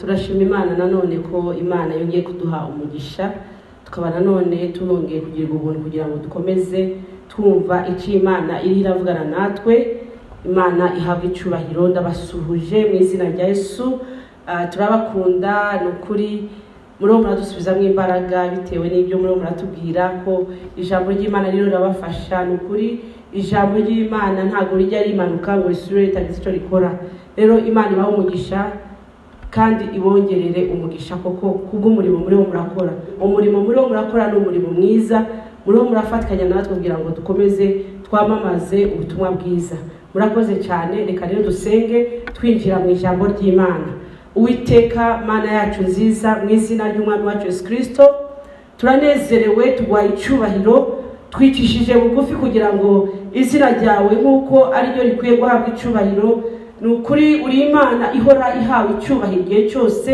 Turashima Imana nanone ko Imana yongeye kuduha umugisha tukaba nanone tunongeye kugira ubuntu kugira ngo dukomeze twumva icyo Imana iri iravugana natwe. Imana ihabwa icubahiro, ndabasuhuje mu izina rya Yesu. Turabakunda n'ukuri, muriho muradusubizamo imbaraga bitewe n'ibyo muriho muratubwira ko ijambo ry'Imana rero rirabafasha. N'ukuri ijambo ry'Imana ntabwo rijya rimanuka ngo risubire ritagize icyo rikora. Rero Imana ibaha umugisha kandi ibongerere umugisha koko kubw'umurimo muriho murakora. Umurimo muriho murakora ni umurimo mwiza, muriho murafatikanya natwe kugira ngo dukomeze twamamaze ubutumwa bwiza. Murakoze cyane. Reka rero dusenge twinjira mu ijambo ry'Imana. Uwiteka Mana yacu nziza, mu izina ry'Umwami wacu Yesu Kristo, turanezerewe tugwaye icubahiro, twicishije bugufi kugira ngo izina ryawe nk'uko ari ryo rikwiye guhabwa icubahiro. Nukuri uri Imana ihora ihawe icubahiro igihe cyose.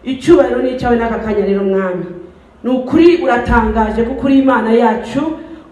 Icubahiro ni cyawe n'aka kanya rero Mwami. Nukuri uratangaje kuko uri Imana yacu,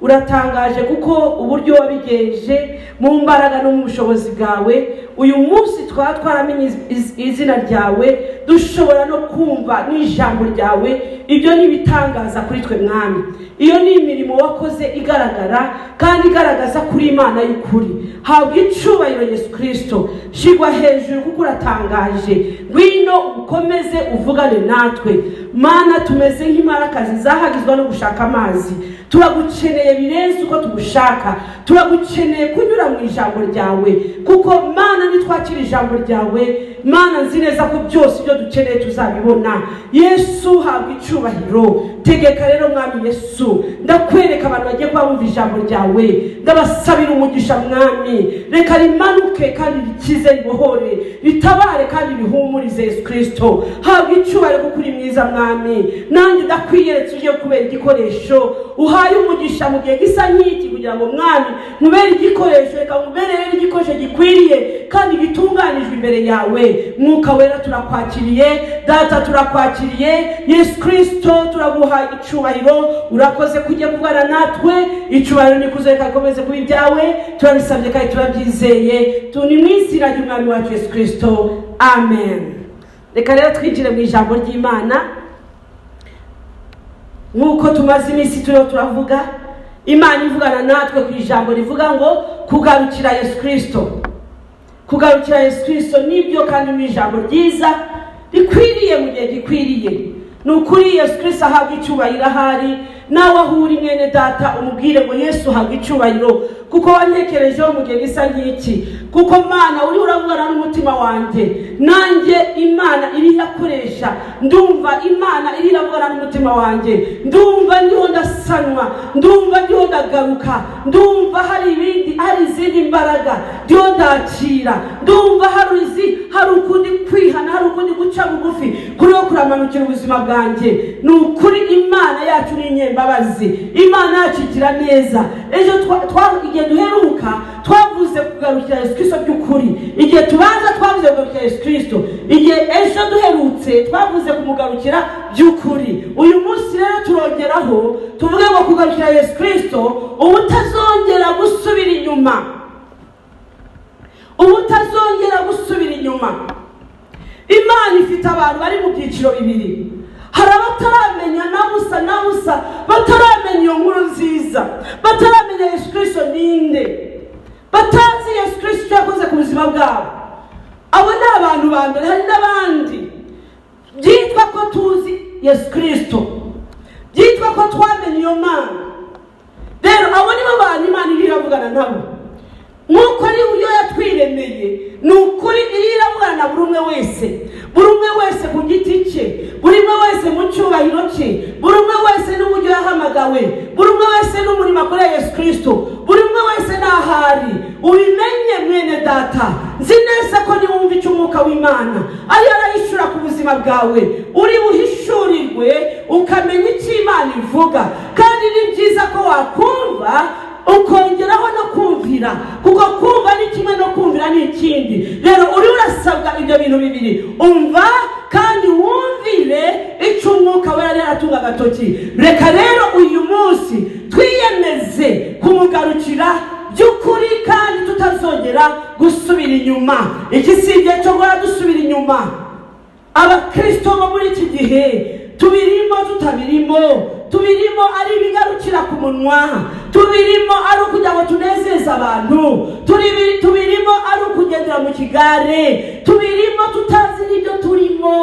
uratangaje kuko uburyo wabigenje mu mbaraga no mu bushobozi bwawe. Uyu munsi twaramenye izina ryawe, dushobora no kumva n'ijambo ryawe. Ibyo ni bitangaza kuri twe Mwami. Iyo ni imirimo wakoze igaragara kandi igaragaza kuri Imana y'ukuri. Habwa icubahiro Yesu Kristo, shigwa hejuru kuko uratangaje. Ngwino ukomeze uvugane natwe Mana. Tumeze nk'imparakazi zahagizwa no gushaka amazi, turagukeneye birenze uko tugushaka. Turagukeneye kunyura mu ijambo ryawe kuko Mana nitwakira ijambo ryawe Mana, nzi neza ko byose ibyo dukeneye tuzabibona. Yesu habwa icubahiro. Tegeka rero Mwami Yesu, ndakwereka abantu bagiye kuba bumva ijambo ryawe, ndabasabira umugisha Mwami. Reka rimanuke kandi rikize, ribohore, ritabare kandi rihumurize Yesu Kristo. Habwa icubahiro kuko uri mwiza Mwami. Nanjye ndakwiyeretse ugiye kubera igikoresho, uhaye umugisha mu gihe gisa nk'iki kugira ngo Mwami nkubere igikoresho. Reka nkubere igikoresho gikwiriye kandi gitunganijwe imbere yawe. Mwuka wera turakwakiriye, Data turakwakiriye, Yesu Kristo turaguha icubahiro. Urakoze kujya kuvugana natwe, icubahiro nikuze kakomeze kuba ibyawe. Turabisabye kandi turabyizeye, tuni mu izina ry'Umwami wacu Yesu Kristo, amen. Reka rero twinjire mu ijambo ry'Imana. Nk'uko tumaze iminsi turiho turavuga, Imana ivugana natwe ku ijambo rivuga ngo kugarukira Yesu Kristo. Kugarukira Yesu Kristo nibyo kandi ni ijambo ryiza rikwiriye mu gihe gikwiriye. Nukuri Yesu Kristo ahabwa icubahiro ahari. Nawe ahuri mwene data umubwire ngo Yesu ahabwa icubahiro kuko wantekerejeho mu gihe gisa nk'iki. Kuko Mana uri uravugana n'umutima wanjye, nanjye Imana iri irakoresha. Ndumva Imana iri iravugana n'umutima wanjye, ndumva ndiho ndasanwa, ndumva ndiho ndagaruka, ndumva hari izindi mbaraga ndiho ndakira, ndumva hari ukundi kwihana, hari ukundi guca bugufi kuriho kuramanukira ubuzima bwanjye. Ni ukuri Imana yacu ni inyembabazi, Imana yacu igira neza. Ejo igihe duheruka twavuze kugarukira Yesu Kristo by'ukuri. Igihe tubanza twavuze kugarukira Yesu Kristo. Igihe ejo duherutse twavuze kumugarukira by'ukuri. Uyu munsi rero turongeraho tuvuge ngo kugarukira Yesu Kristo ubutazongera gusubira inyuma. Ubutazongera gusubira inyuma. Imana ifite abantu bari mu byiciro bibiri. Hari abataramenya na busa bataramenya iyo nkuru nziza, bataramenya Yesu Kristo ninde, batazi Yesu Kristo yakoze ku buzima bwabo. Abo ni abantu ba mbere. Hari n'abandi byitwa ko tuzi Yesu Kristo, byitwa ko twamenye iyo Mana. Rero abo nibo bantu Imana iri iravugana nabo nk'uko ari uyo yatwiremeye. Ni ukuri iri iravugana na buri umwe wese ku giti cye, buri umwe wese mu cyubahiro cye, buri umwe wese n'uburyo yahamagawe, buri umwe wese n'umurimo akorera Yesu Kristo, buri umwe wese n'ahari. Ubimenye mwene data, nzi neza ko niwumva icyo Umwuka w'Imana ariyo arayishura ku buzima bwawe, uri buhishurirwe ukamenya icyo Imana ivuga. Kandi ni byiza ko wakumva ukongeraho no kumvira, kuko kumva ni kimwe no kumvira ni ikindi. Rero uri urasabwa ibyo bintu bibiri, umva kandi wumvire icyo Umwuka wera yaratunga agatoki. Reka rero uyu munsi twiyemeze kumugarukira by'ukuri kandi tutazongera gusubira inyuma. Iki si igihe cyo guhora dusubira inyuma. abakristo abakristo bo muri iki gihe tubirimo tutabirimo, tubirimo ari ibigarukira ku munwa, tubirimo ari ukugira ngo tunezeze abantu, tubirimo ari ukugendera mu kigare, tubirimo tutazi n'ibyo turimo,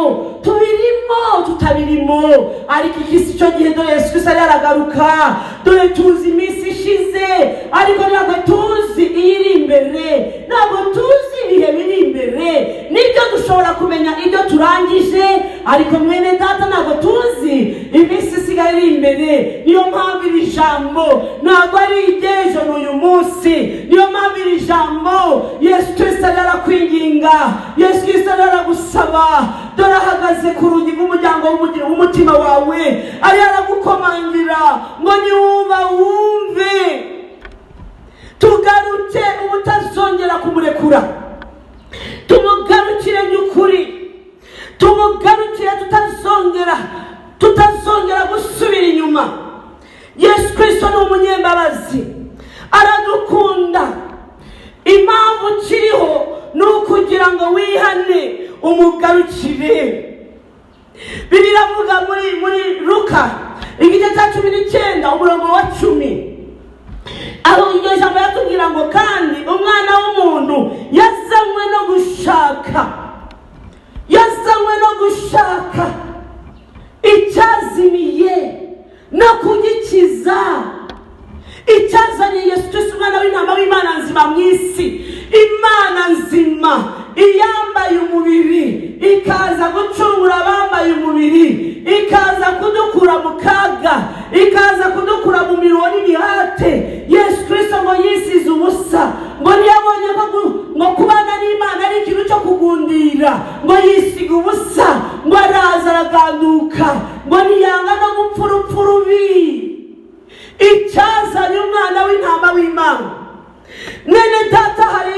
tubirimo tutabirimo. Ariko iki si cyo gihe dore Yesu Kristo yaragaruka, dore tuzi iminsi ishize ariko ntabwo tuzi iri imbere, ntabwo tuzi ibihe biri imbere. Nibyo dushobora kumenya ibyo turangije, ariko mwene data ntabwo tuzi iminsi isigaye iri imbere. Niyo mpamvu iri jambo ntabwo ari iry'ejo n'uyu munsi. Niyo mpamvu iri jambo Yesu Kristo arakwinginga, Yesu Kristo aragusaba, dore ahagaze ku rugi rw'umuryango w'umutima wawe, ari aragukomangira ngo niwumva wumve, tugaruke ubutazongera kumurekura, tumugarukire by'ukuri, tumugarukire tutazongera gusubira inyuma. Yesu Kristo ni umunyembabazi, aradukunda. Impamvu kiriho ni ukugira ngo wihane umugarukire. Bibiliya ivuga muri Luka igice cya 19 umurongo wa 10, aho iryo jambo yatubwira ngo kandi umwana w'umuntu yazanywe no gushaka icyazimiye no kugikiza. Icyazanye Yesu Kristo umwana w'intama w'Imana nzima mu isi, Imana nzima iyambaye umubiri, ikaza gucungura abambaye umubiri, ikaza kudukura mu kaga, ikaza kudukura mu miruho n'imihate. Yesu Kristo ngo yisize ubusa, ngo ntiyabonye ngo kubana n'Imana ari ikintu cyo kugundira, ngo yisiga ubusa, ngo araza araganduka, ngo ntiyanga no gupfa urupfu rubi. Icyazanye umwana w'intama w'Imana. Nene data, hari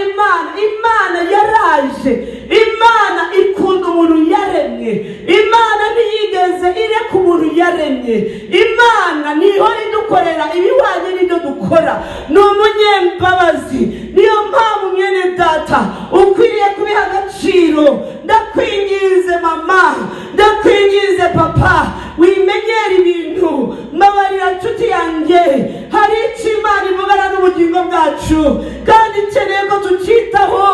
Imana yaraje. Imana ikunda umuntu yaremye, Imana ntiyigeze ireka umuntu yaremye. Imana niho idukorera ibihwanye n'ibyo dukora, ni umunyembabazi. Niyo mpamvu mwene data ukwiriye kubiha agaciro. Ndakwingize mama, ndakwingize papa, wimenyera ibintu. Mbabarira nshuti yanjye, hari icyo Imana ivugana n'ubugingo bwacu, kandi ikeneye ko tucyitaho,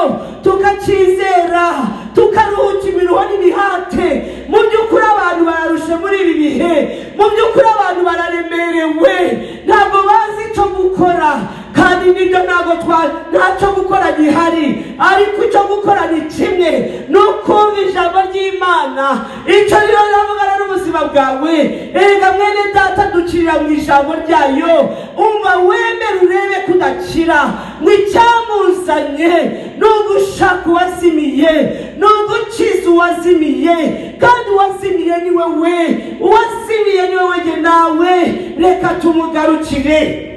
tukacyizera, tukaruhuka imiruho n'imihate. Mu by'ukuri abantu bararushe muri ibi bihe, mu by'ukuri abantu bararemerewe, ntabwo bazi icyo gukora. Kandi nibyo ntacyo gukora gihari, ariko icyo gukora ni kimwe, ni ukumva ijambo ry'Imana. Icyo rero ravugana n'ubuzima bwawe. Erega mwene data dukirira mu ijambo ryayo, umva wemere urebe kudakira. Ngo icyamuzanye ni ugushaka uwazimiye, ni ugukiza uwazimiye, kandi uwazimiye ni wowe, uwazimiye ni wowe jye nawe. Reka tumugarukire.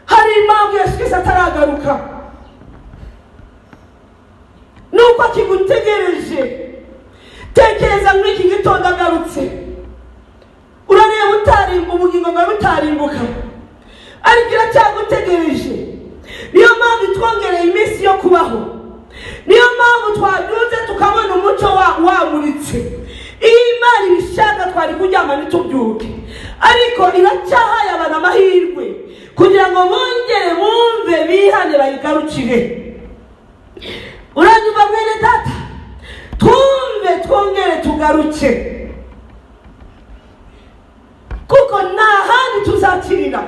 Hari impamvu Yesu Kristo ataragaruka, nuko akigutegereje. Tekereza muri iki gitondo agarutse, urareba utarimbuka, ubugingo bwawe butarimbuka, ariko iracyagutegereje. Niyo mpamvu twongereye iminsi yo kubaho, niyo mpamvu twabyutse tukabona umucyo wamuritse. Iyo Imana ibishaka twari kuryama ntitubyuke, ariko iracyahaye abantu amahirwe kugira ngo bongere bumve, bihane, bayigarukire. Uranyumva mwene data? Twongere tugaruke, kuko nta handi tuzakirira,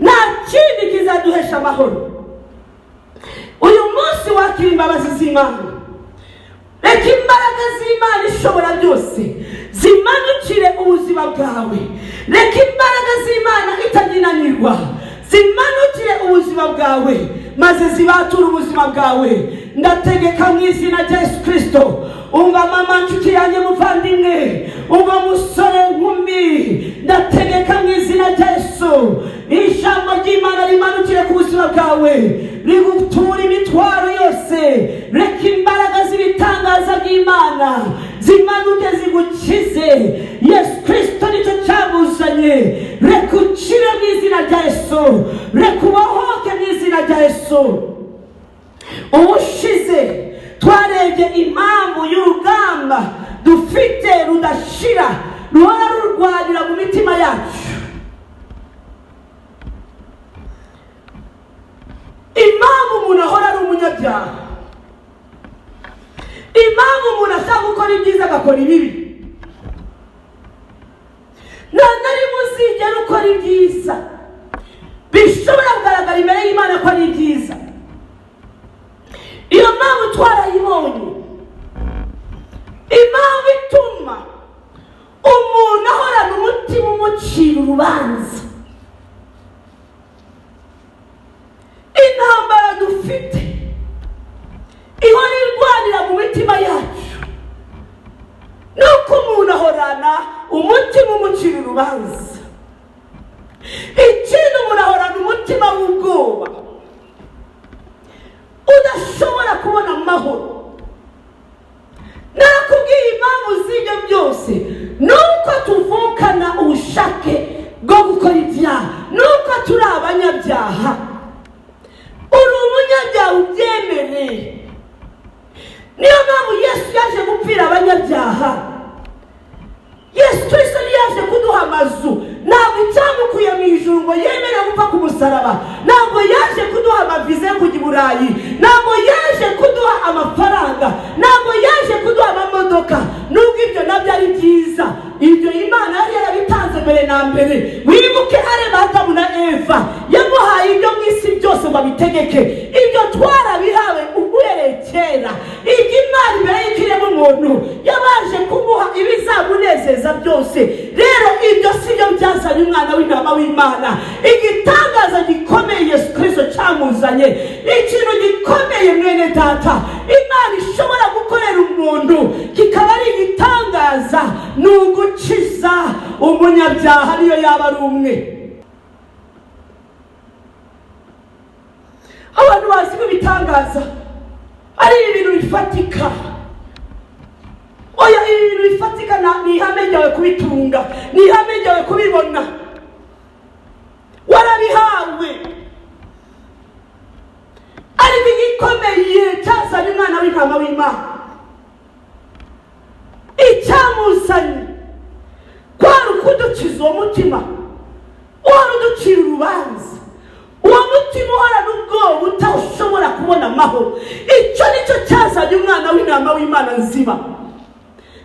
nta kindi kizaduhesha amahoro. Uyu munsi wakira imbabazi z'Imana. Reka imbaraga z'Imana ishobora byose zimanukire ubuzima bwawe. Reka imbaraga z'Imana itaginanirwa zimanukire ubuzima bwawe, maze zibature ubuzima bwawe. Ndategeka mu izina rya Yesu Kristo, umva mama, nshuti yanjye, muvandimwe, umva musore, nkumi, ndategeka mu izina rya Yesu, ijambo ry'Imana rimanukire ku buzima bwawe, rigutura imitwaro yose. Reka imbaraga z'ibitangaza by'Imana zimanuke zigukize. Yesu Kristo nicyo cyamuzanye. Reka ukire mu izina rya Yesu, reka ubohoke mu izina rya Yesu. Ubushize twarebye impamvu y'urugamba dufite rudashira ruhora rurwanira mu mitima yacu. Impamvu umuntu ahora ari umunyabyaha, impamvu umuntu ashaka gukora ibyiza agakora ibibi, nta na rimwe uzigera ukora ibyiza bishobora kugaragara imbere y'Imana ko ari byiza. Iyo mpamvu twarayibonye, impamvu ituma umuntu ahorana umutima umucira urubanza. Intambara dufite ihora irwanira mu mitima yacu, nuko umuntu ahorana umutima umucira urubanza. Ikindi, umuntu ahorana umutima w'ubwoba udashobora kubona amahoro. Nakubwiye impamvu z'ibyo byose nuko tuvukana ubushake bwo gukora ibyaha, nuko turi abanyabyaha. Uri umunyabyaha ubyemereye. Niyo mpamvu Yesu yaje gupfira abanyabyaha. Yesu Kristo yaje kuduha amazu, ntabwo icyamukuye mu ijuru ngo yemere gupfa ku musaraba. Ntabwo yaje kuduha amaviza yo kujya i Burayi, ntabwo yaje kuduha amafaranga, ntabwo yaje kuduha amamodoka. Nubwo ibyo nabyo ari byiza, ibyo Imana yari yarabitanze mbere na mbere. Wibuke areba Adamu na Eva, yamuhaye ibyo mu isi byose ngo abitegeke. Ibyo twarabihawe uhereye kera. Ibyo Imana imbere y'ikirema umuntu yabaje kumuha ibizamunezeza byose. Rero ibyo si byo byazanye umwana w'intama w'Imana. Igitangaza gikomeye Yesu Kristo cyamuzanye, ikintu gikomeye mwene data Imana ishobora gukorera umuntu kikaba ari igitangaza, ni ugukiza umunyabyaha niyo yaba ari umwe. Abantu bazi ko ibitangaza ari ibintu bifatika. Oya, ibintu bifatika ni ihame ryawe kubitunga, ni ihame ryawe kubibona. Warabihawe. Ariko igikomeye cyazanye umwana w'intama w'Imana, icyamuzanye kwari ukudukiza uwo mutima uhora uducira urubanza, uwo mutima uhorana ubwoba utashobora kubona amahoro. Icyo nicyo cyazanye umwana w'intama w'Imana nzima.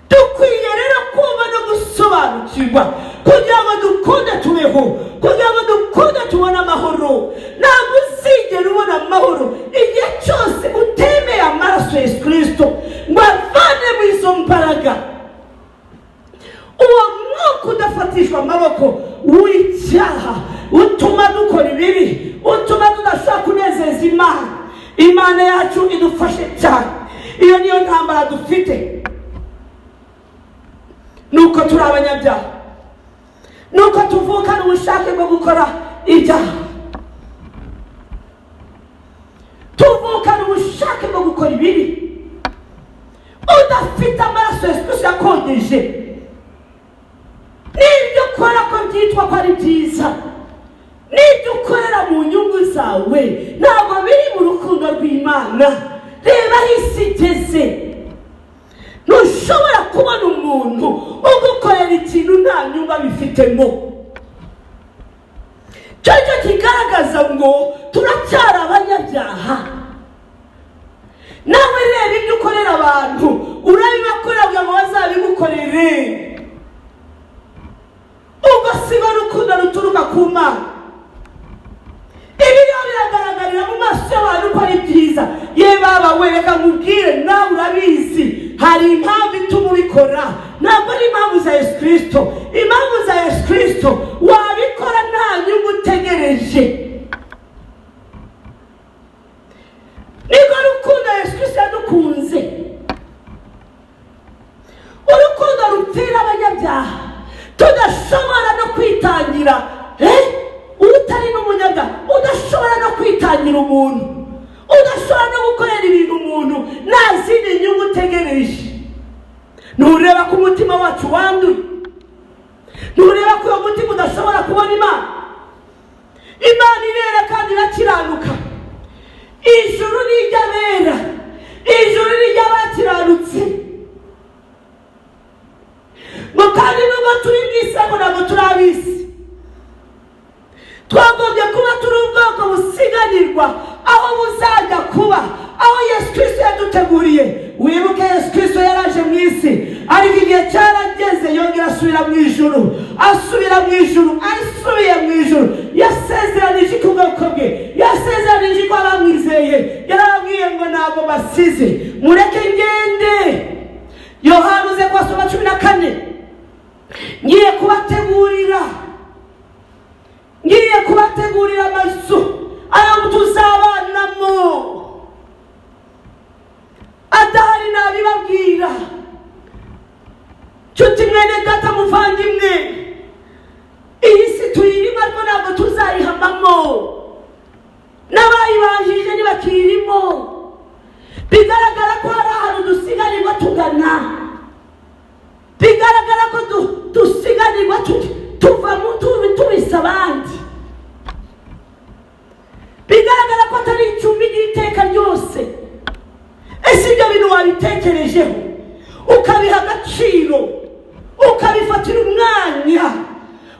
Dukwiye rero kumva no gusobanukirwa kugira ngo dukunde tubeho, kugira ngo dukunde tubone amahoro. Ntabwo uzigera ubona amahoro igihe cyose utemeye amaraso Yesu Kristo ngo avane mu izo mbaraga. Uwo mwuka udafatishwa amaboko w'icyaha utuma dukora ibibi, utuma tudashobora kunezeza Imana. Imana yacu idufashe cyane. Iyo niyo ntambara dufite, nuko turi abanyabyaha, nuko tuvukana ubushake bwo gukora ibyaha, tuvukana ubushake bwo gukora ibibi. Udafite amaraso Yesu Kristo yakogeje, n'ibyo ukora ko byitwa ko ari byiza, n'ibyo ukorera mu nyungu zawe, ntabwo biri mu rukundo rw'Imana. Reba aho isi igeze. Ntushobora kubona umuntu ugukorera ikintu nta nyungu abifitemo. Cyo kigaragaza ngo turacyari abanyabyaha. Nawe reba ibyo ukorera abantu, urabibakorera ngo bazabigukorere, ugasiba urukundo ruturuka ku Mana. Ibyo biragaragarira mu maso y'abantu ko ari byiza. Ye baba we, reka mubwire nawe urabizi hari impamvu ituma ubikora, ntabwo ari impamvu za Yesu Kristo. Impamvu za Yesu Kristo wabikora nta nyungu utegereje. Niko rukundo Yesu Kristo yadukunze, urukundo rupfira abanyabyaha, tudashobora no kwitangira utari n'umunyabyaha, udashobora no kwitangira umuntu, udashobora no gukorera ibintu umuntu nta zindi nyungu utegereje. Ntureba ko umutima wacu wanduye, ntureba ko uwo mutima udashobora kubona Imana. Imana irera kandi irakiranuka. Ijuru ni iry'abera ijuru ry'abakiranutse. Ngo kandi nubwo turi mu isi ariko ntabwo turi ab'isi, twagombye kuba turi ubwoko busiganirwa aho buzajya kuba, aho Yesu Kristo yaduteguriye. Wibuke Yesu Kristo yaraje mu isi, ariko igihe cyarageze yongera asubira mu ijuru. Asubiye mu ijuru yasezeranije ku bwoko bwe, yasezeranije ko abamwizeye. Yarababwiye ngo ntabwo basize, mureke ngende. Yohana uze kwasoma 14, ngiye kubategurira amazu ayo tuzabanamo. Adahari nabibabwira. Nshuti mwene data muvandimwe, iyi si tuyirimo ariko ntabwo tuzayihamamo. N'abayibanjirije ntibakirimo. Bigaragara ko hari ahantu dusiganirwa tugana, bigaragara ko dusiganirwa tuva mu tubisa abandi, bigaragara ko atari icumbi ry'iteka ryose. Ese ibyo bintu wabitekerejeho ukabiha agaciro, ukabifatira umwanya,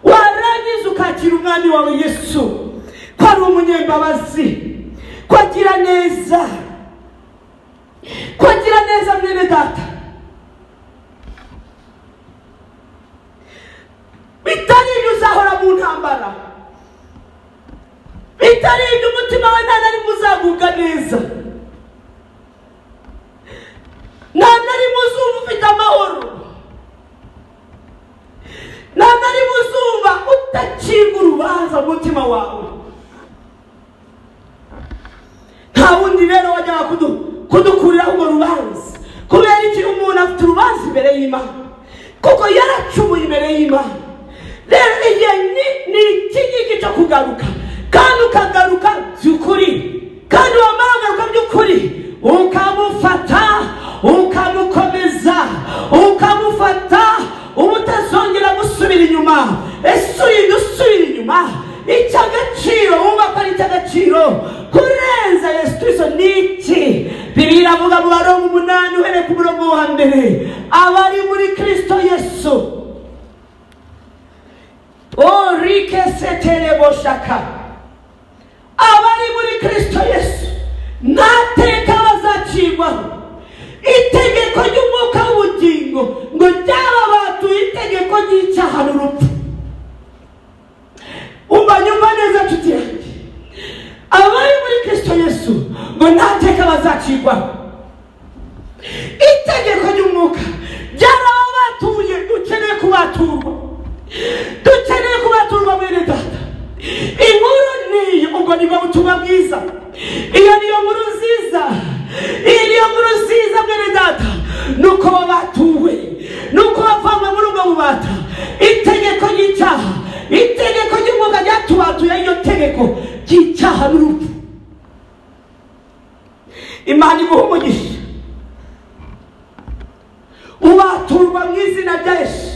warangiza ukakira umwami wawe Yesu ko ari umunyembabazi, ko agira neza, mwene data. Bitari ibyo uzahora mu ntambara, bitari ibyo umutima wawe nta nari muzagubwa neza, nta nari muzumva ufite amahoro, nta nari muzumva udacibwa urubanza mu mutima wawe. Nta wundi rero wajyaga kudukuriraho urwo rubanza. Kubera iki? Umuntu afite urubanza imbere y'Imana, kuko yaracumuye imbere y'Imana. Rero igihe ni iki cyo kugaruka, kandi ukagaruka by'ukuri, kandi wamara kugaruka by'ukuri, ukamufata, ukamukomeza, ukamufata, ubutazongera gusubira inyuma. Ese usubira inyuma, icy'agaciro wumva ko ari icy'agaciro kurenza Yesu Kristo ni iki? Bibiliya iravuga mu Baroma 8 uhereye ku murongo wa 1, abari muri Kristo Yesu, abari muri Kristo Yesu nta teka bazacibwaho. Itegeko ry'umwuka w'ubugingo ngo ryababatuye itegeko ry'icyaha n'urupfu. Nyumva neza nshuti yanjye, abari muri Kristo Yesu ngo nta teka bazacibwaho. Itegeko ry'umwuka ryarababatuye. Dukeneye kubaturwa mwene data. Inkuru niyo, ubwo niba butumwa bwiza, iyo niyo nkuru nziza, mwene data, nuko babatuwe, nuko bavanywe muri ubwo bubata. Itegeko ry'icyaha, itegeko ry'umwuka ryatubatuye, iryo tegeko ry'icyaha n'urupfu. Imana iguha umugisha. Ubaturwa mu izina rya Yesu,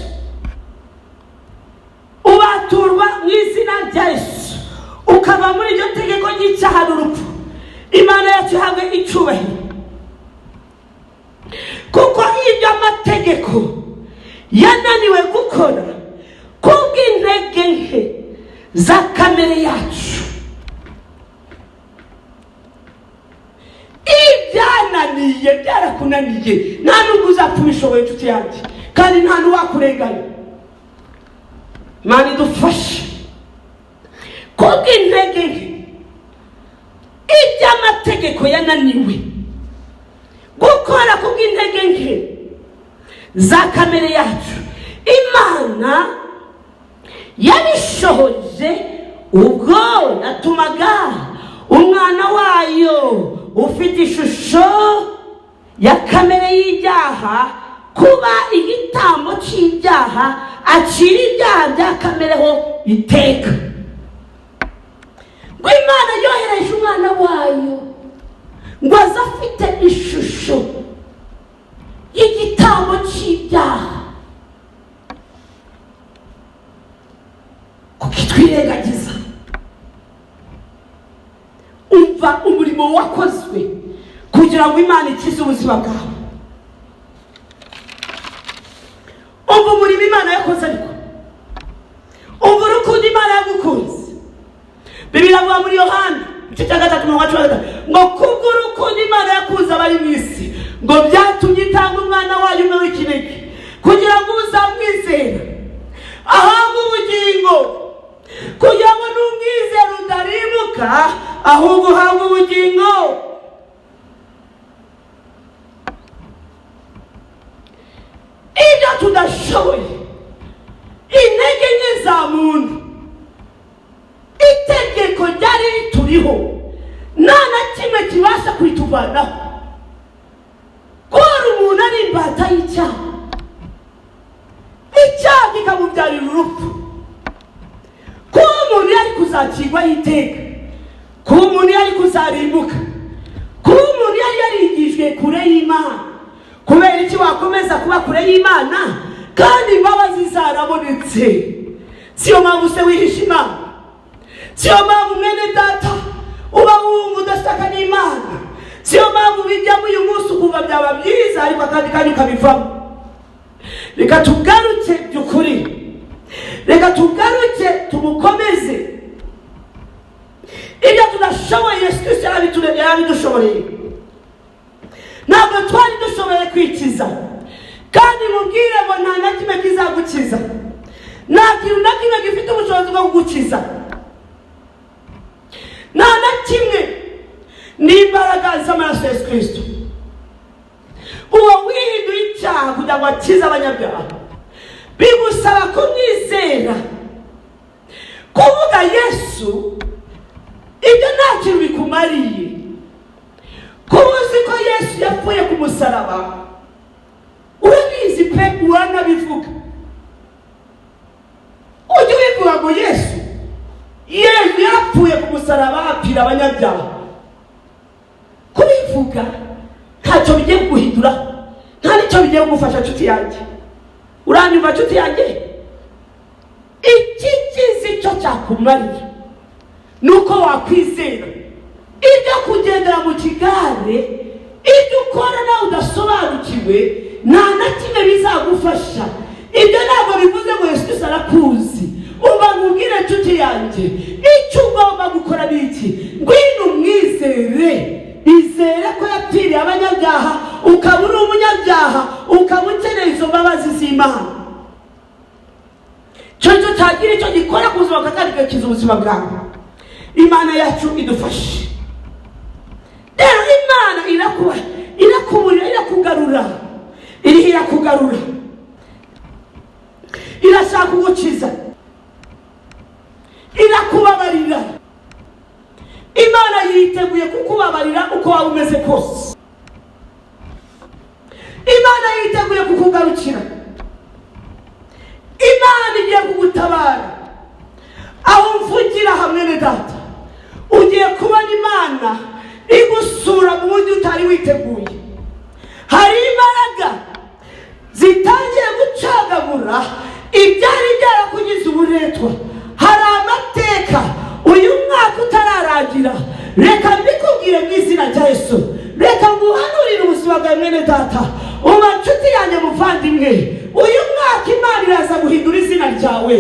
ubaturwa mu izina rya Yesu, ukava muri iryo tegeko ry'icyaha n'urupfu. Imana yacu ihabwe icyubahiro, kuko ibyo amategeko yananiwe gukora kubw'intege nke za kamere yacu. Ibyananiye, byarakunaniye, nta nubwo uzapfa ubishoboye nshuti yanjye, kandi nta n'uwakurenganya. Imana idufashe. Kubw'intege nke, iby'amategeko yananiwe gukora kubw'intege nke za kamere yacu, Imana yabishohoje ubwo yatumaga umwana wayo ufite ishusho ya kamere y'ibyaha kuba igitambo cy'ibyaha, acira ibyaha bya kamereho iteka. Ngo Imana yohereje umwana wayo ngo aze afite ishusho y'igitambo cy'ibyaha, kuko itwirengagiza. Umva umurimo wakozwe kugira kugira ngo Imana ikize ubuzima bwawe. Umva umurimo Imana yakoze, ariko umva urukundo Imana yagukunze. Bibiliya ivuga muri Yohana igice cya 3:13 ngo kubw'urukundo Imana yakunze abari mu isi ngo byatumye itanga umwana wayo umwe w'ikinege kugira ngo uzamwizera ahabwe ubugingo, kugira ngo n'umwizera utarimuka ahubwo uhabwe ubugingo. Ibyo tudashoboye, intege nke za muntu, itegeko ryari rituriho nta na kimwe kibasha kurituvanaho. Kuba umuntu ari imbata y'icyaha, icyaha kikamubyarira urupfu. Kuba umuntu yari kuzacirwaho iteka, kuba umuntu yari kuzarimbuka, kuba umuntu yari yarigijwe kure y'Imana. Kubera iki wakomeza kuba kure y'Imana kandi imbabazi zarabonetse? Siyo mpamvu se wihisha Imana, siyo mpamvu mwene data uba wumva udashaka n'Imana, siyo mpamvu bijyamo uyu munsi ukumva byaba byiza ariko akandi kanya ukabivamo. Reka tugaruke by'ukuri, reka tugaruke tumukomeze. Ibyo tudashoboye Yesu Kristo yarabidushoboreye. Ntabwo twari dushoboye kwikiza, kandi mubwire ngo nta na kimwe kizagukiza, nta kintu na kimwe gifite ubushobozi bwo kugukiza, nta na kimwe. N'imbaraga z'amaraso ya Yesu Kristo. Uwo wihinduye icyaha kugira ngo akize abanyabyaha, bigusaba kumwizera. Kuvuga Yesu ibyo nta kintu bikumariye. Kuba uzi ko Yesu yapfuye ku musaraba, urabizi pe, uranabivuga. Ujye wivuga ngo Yesu yapfuye ku musaraba apfira abanyabyaha. Kubivuga ntacyo bigiye kuguhindura, nta nicyo bigiye kugufasha nshuti yanjye. Uranyumva nshuti yanjye? Iki kizi cyo cyakumariye nuko wakwizera. Ibyo kugendera mu kigare, ibyo ukora nawe udasobanukiwe, nta na kimwe bizagufasha. Ibyo ntabwo bivuze ngo Yesu Kristo arakuzi. Umva nkubwire nshuti yanjye, icyo ugomba gukora ni iki: ngwino umwizere. Izere ko yapfiriye abanyabyaha, ukaba uri umunyabyaha, ukaba ukeneye izo mbabazi z'Imana. Cyo cyagira icyo gikora ku buzima bwawe kandi kigakiza ubuzima bwawe. Imana yacu idufashe. Rero Imana irakuburira, irakugarura, irakugarura, irashaka kugukiza, irakubabarira. Imana yiteguye kukubabarira uko waba umeze kose. Imana yiteguye kukugarukira. Imana igiye kugutabara. Aho mvugira hamwe ne data, ugiye kubona Imana igusura mu buryo utari witeguye. Hari imbaraga zitangiye gucagagura ibyari byarakugize uburetwa. Hari amateka uyu mwaka utararangira. Reka mbikubwire mu izina rya Yesu, reka nguhanurire ubuzima bwawe mwene data, uba nshuti yanjye muvandimwe. Uyu mwaka Imana iraza guhindura izina ryawe.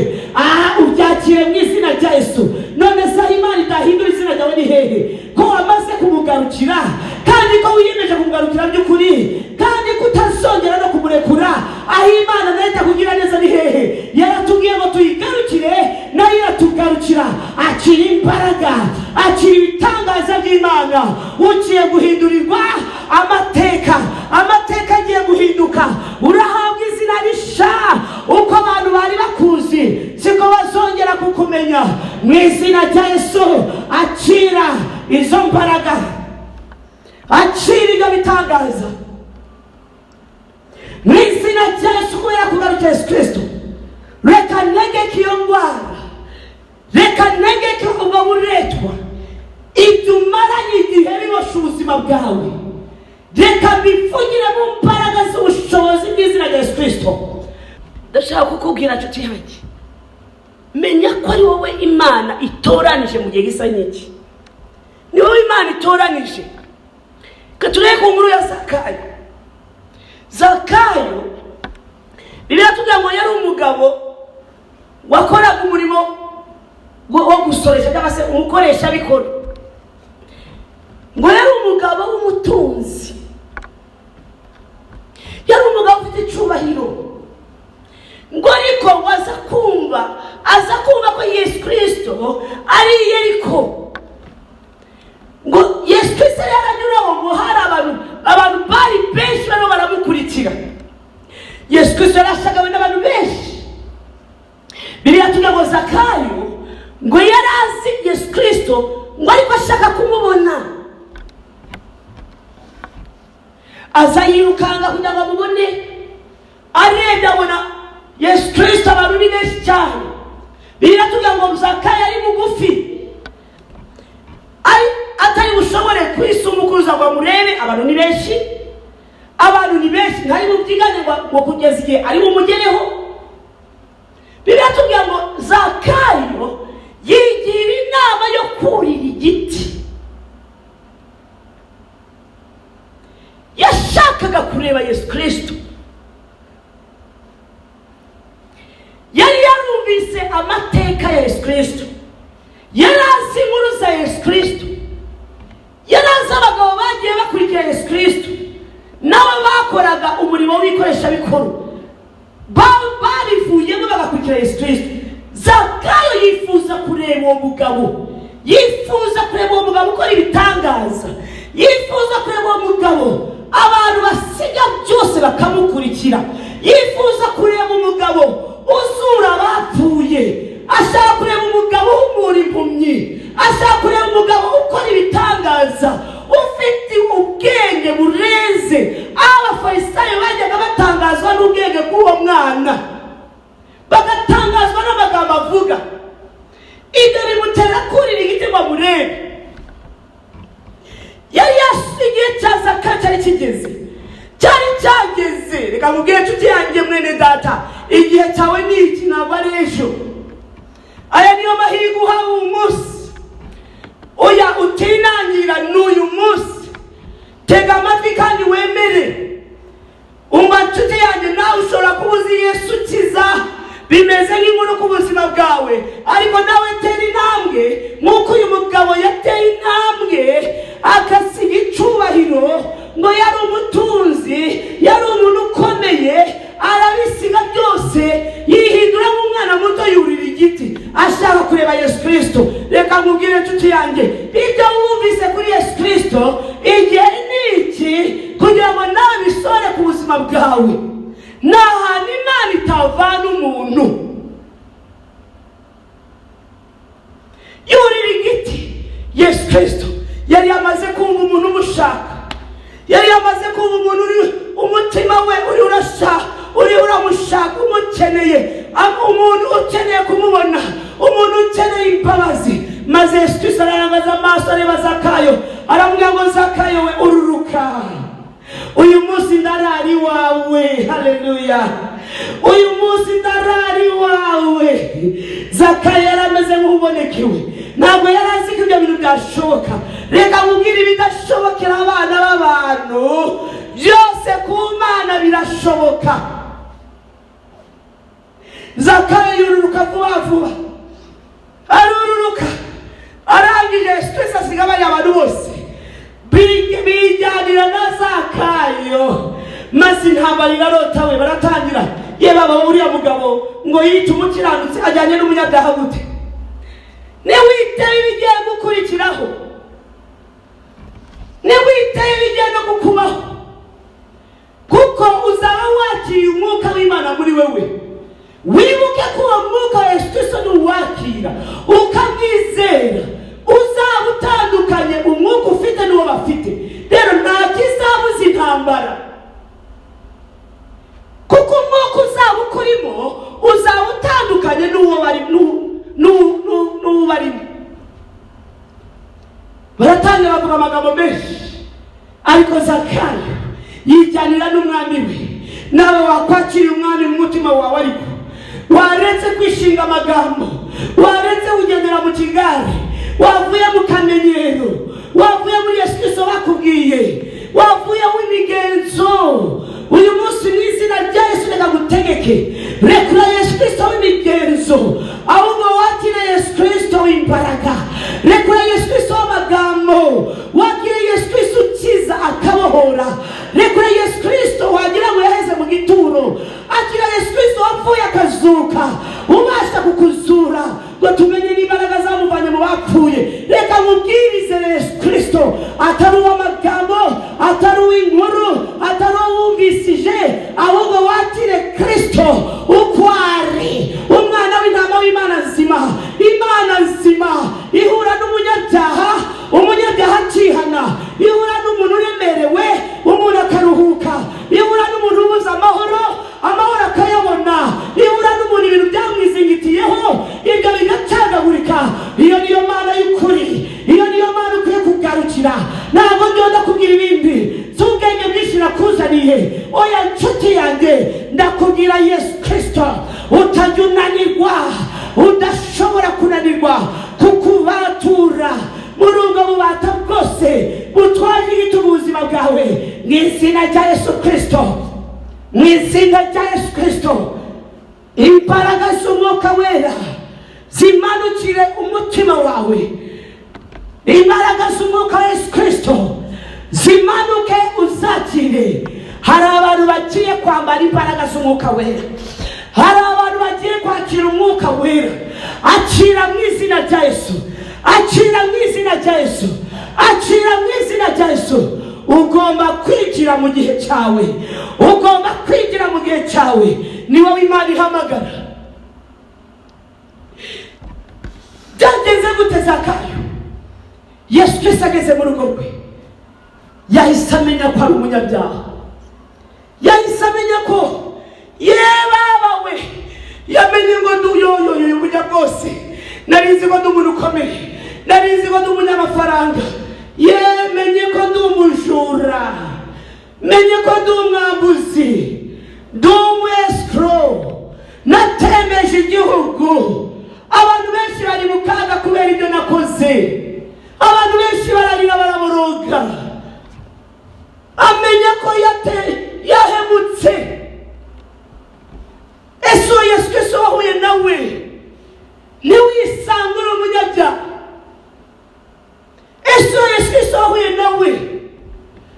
Ubyakire mu izina rya Yesu. None se Imana idahindura izina ryawe ni hehe? Ko wamaze kumugarukira, kandi ko wiyemeje kumugarukira by'ukuri, kandi kutazongera no kumurekura. Aho Imana nayo itakugira neza ni hehe? Yaratubwiye ngo tuyigarukire, nayo iratugarukira. Akira imbaraga, akira ibitangaza by'Imana. Ugiye guhindurirwa amateka agiye guhinduka. Urahabwa izina risha. Uko abantu bari bakuzi siko bazongera kukumenya. Mu izina rya Yesu, akira izo mbaraga, akira ibyo bitangaza. Mu izina rya Yesu, kubera kugaruka Yesu Kristo, reka negeke iyo ndwara, reka negeke ubwo buretwa, ibyo umaranye igihe bibosha ubuzima bwawe. Reka mbivugire mu mbaraga z'ubushobozi bw'izina rya Yesu Kristo. Ndashaka kukubwira nshuti yanjye, menya ko ari wowe Imana itoranije mu gihe gisa n'iki. Ni wowe Imana itoranije, Katureye ku nkuru ya Zakayo. Zakayo Bibiliya tuvuga ngo yari umugabo wakoraga umurimo wo gusoresha cyangwa se umukoresha bikora. Ngo yari umugabo w'umutunzi, yari umugabo ufite icyubahiro. Ngo ariko waza kumva ko Yesu Kristo ari Yeriko. Ngo Yesu Kristo yaranyuraho ngo hari abantu bari benshi bano baramukurikira. Yesu Kristo yarashagawe n'abantu benshi. Bibiliya tuvuga ngo Zakayo ngo yari azi Yesu Kristo, ngo ariko ashaka kumubona. Aza yirukanga kugira ngo amubone. Arebye abona Yesu Kristo abantu ni benshi cyane. Bibiliya tuvuga ngo Zakayo ari mugufi, atari bushobore kwisumukuruza ngo amurebe. Abantu ni benshi, ntari bubyigane ngo kugeza igihe ari bumugereho. Bibiliya tuvuga ngo Zakayo yigira inama yo kurira igiti. Yashakaga kureba Yesu Kristo. Yari yarumvise amateka ya Yesu Kristo, yari azi inkuru za Yesu Kristo, yari azi abagabo bagiye bakurikira Yesu Kristo, nabo bakoraga umurimo w'ikoresha bikoro, babivuyemo bagakurikira Yesu Kristo. Zakayo yifuza kureba uwo mugabo, ukora ibitangaza, yifuza kureba uwo mugabo abantu basiga byose bakamukurikira, yifuza kureba umugabo uzura abapfuye, ashaka kureba umugabo w'umura impumyi, ashaka kureba umugabo ukora ibitangaza, ufite ubwenge bureze. Abafarisayo bajyaga batangazwa n'ubwenge bw'uwo mwana, bagatangazwa n'amagambo avuga. Ibyo bimutera kurira igiti ngo amurebe. Yari yasigiye cya Zakayo cyari cyageze. Reka mubwire inshuti yanjye mwene data, igihe cyawe ni iki, ntabwo ari ejo. Aya niyo mahirwe uhawe umunsi. Oya utinangira n'uyu munsi. Tega amatwi kandi wemere. Umva inshuti yanjye, nawe ushobora kubuza Yesu ukiza, bimeze nk'inkuru ku buzima bwawe, ariko nawe tera intambwe nk'uko uyu mugabo yateye intambwe agasiga icyubahiro. Ngo yari umutunzi, yari umuntu ukomeye, arabisiga byose, yihindura nk'umwana muto yurira igiti ashaka kureba Yesu Kristo. Reka nkubwire inshuti yanjye, ibyo wumvise kuri Yesu Kristo igihe ni iki, kugira ngo nawe bisore ku buzima bwawe. Nta hantu Imana itavana umuntu. Yurira igiti. Yesu Kristo yari yamaze kumva umuntu umushaka, yari yamaze kumva umuntu umutima we uri uramushaka, umukeneye, umuntu ukeneye kumubona, umuntu ukeneye imbabazi. Maze Yesu Kristo ararangaza amaso areba Zakayo, aramubwira ngo Zakayo we ururuka, uyu munsi ndarari wawe. Haleluya. Uyu munsi ndarari wawe. Zakayo yarameze nk'ubonekewe, ntabwo yari azi ko ibyo bintu byashoboka. Reka mubwire ibidashobokera abana b'abantu byose ku Mana birashoboka. Zakayo yururuka vuba, arururuka, arangije Yesu Kristo asiga bari abantu bose bijyanira na Zakayo. Maze intambara irarotawe, baratangira. Ye baba uriya mugabo ngo yite umukiranutsi ajyanye n'umunyabyaha gute? Niwiteye ibigiye gukurikiraho, niwiteye ibigiye no kukubaho, kuko uzaba wakiriye umwuka w'Imana muri wewe. Wibuke ko uwo mwuka wa Yesu Kristo nuwakira ukamwizera, uzaba utandukanye umwuka ufite n'uwo bafite. Rero nta kizabuza intambara, kuko umwuka uzaba ukurimo uzaba utandukanye n'uwo barimo. Baratangira bavuga amagambo menshi, ariko Zakayo yijyanira n'umwami we. Nawe wakwakira umwami mu mutima wawe, ariko waretse kwishinga amagambo, waretse ugendera mu kigare, wavuye mu kamenyero, wavuye muri Yesu Kristo bakubwiye, wavuye w'imigenzo uyu munsi mu izina rya Yesu reka gutegeke rekura Yesu Kristo w'imigenzo ahubwo wakire Yesu Kristo w'imbaraga rekura Yesu Kristo w'amagambo wakire Yesu Kristo ukiza akabohora rekura Yesu Kristo wagira ngo yaheze mu gituro akira Yesu Kristo wapfuye akazuka ubasha kukuzura ngo tumenye n'imbaraga zamuvanye mu bapfuye reka mubwirize Yesu Kristo atari uw'amagambo atari uw'inkuru atari uwumvisije ahubwo wakire Kristo uko ari umwana w'intama w'Imana nzima Imana nzima ihura n'umunyabyaha umunyabyaha akihana ihura n'umuntu uremerewe umuntu akaruhuka ihura n'umuntu ubuze amahoro akayabona ihura n'umuntu ibintu byamwizingitiyeho ibyo bigacagagurika iyo niyo Mana y'ukuri iyo niyo Mana ukwiye kugarukira ntabwo ndonda kubwira ibindi z'ubwenge bwinshi nakuzaniye oya nshuti yanjye ndakubwira Yesu Kristo utajya unanirwa udashobora kunanirwa kukubatura muri ubwo bubata bwose butwaje igitugu ubuzima bwawe mu izina rya Yesu Kristo mu izina rya Yesu Kristo imbaraga z'umwuka wera zimanukire umutima wawe imbaraga z'umwuka wa Yesu Kristo zimanuke uzakire hari abantu bagiye kwambara imbaraga z'umwuka wera hari abantu bagiye kwakira umwuka wera akira mu izina rya Yesu akira mu izina rya Yesu akira mu izina rya Yesu ugomba kwigira mu gihe cyawe ugomba kwigira mu gihe cyawe ni wowe Imana ihamagara byageze gute Zakayo Yesu Kristo ageze mu rugo rwe yahise amenya ko ari umunyabyaha yahise amenya ko yebabawe yamenye ngo nduyoyoyo uburyo bwose narizi ko ndi umuntu ukomeye narizi ko ndi umunyamafaranga yemenye ko ndi umujura menye ko ndi umwambuzi ndi umwescro natemeje igihugu abantu benshi bari mu kaga kubera ibyo nakoze abantu benshi bararira baraboroga amenya ko yahemutse ese Yesu Kristo wahuye nawe ntiwisanga uri umunyabyaha ese Yesu Kristo wahuye nawe